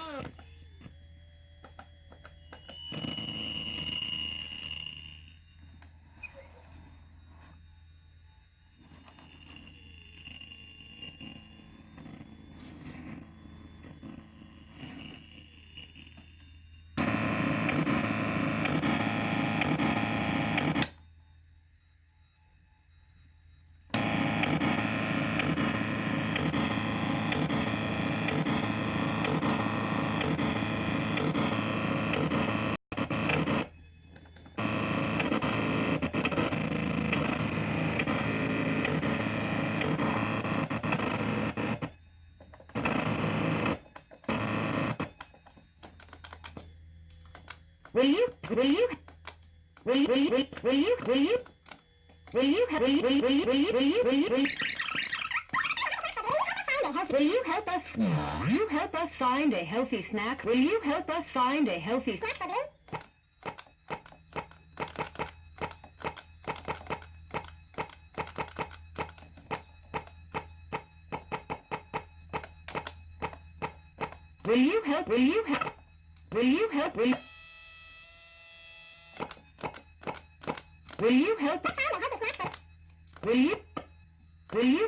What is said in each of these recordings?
yeah. Will you, will you, will you, will you, will you, will you, will you, will you, will you, will you, will you, will you, will you, will you help us, will you help us find a healthy snack? Will you help us find a healthy snack? Will you help, will you help, will you help, will you, will you help us? Will you? Will you?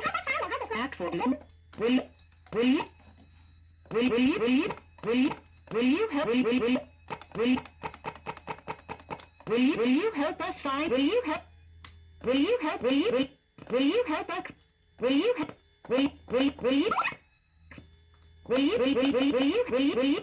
Snack for you? Will you? Will you? Will you? Will you? Will you? Will you help? Will you? Will you? Will you? Will you help us find? Will you help? Will you help? Will you? Will you help us? Will you help? Will you? Will you? Will you? Will you? Will you? Will you? Will you? Will you?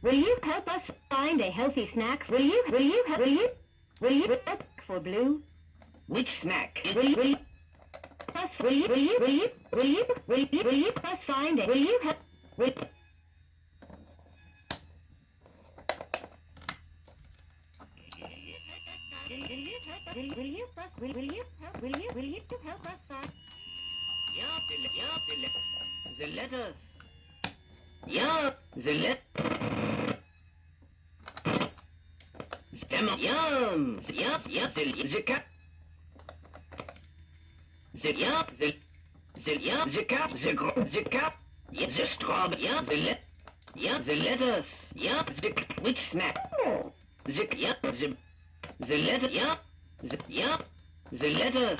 Will you help us find a healthy snack? Will you? Will you? Will you? Will you look for Blue? Which snack? Will you? Will you? Will you? Will you? Will you? Will you? Will you? Will you us find it? Will you help? Will you help? Will you help? Will you? Will you help us find? The letters. Yeah, the let. Yum, the cat. The cap, the cap. Yeah, the straw. Yeah, the letters. Yeah, which snack? The letter. Yeah, the letter. Yeah, the letter.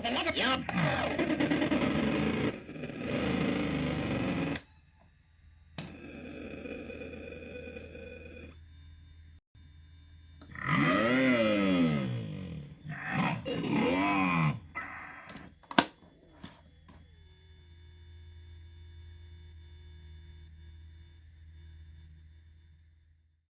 The letters.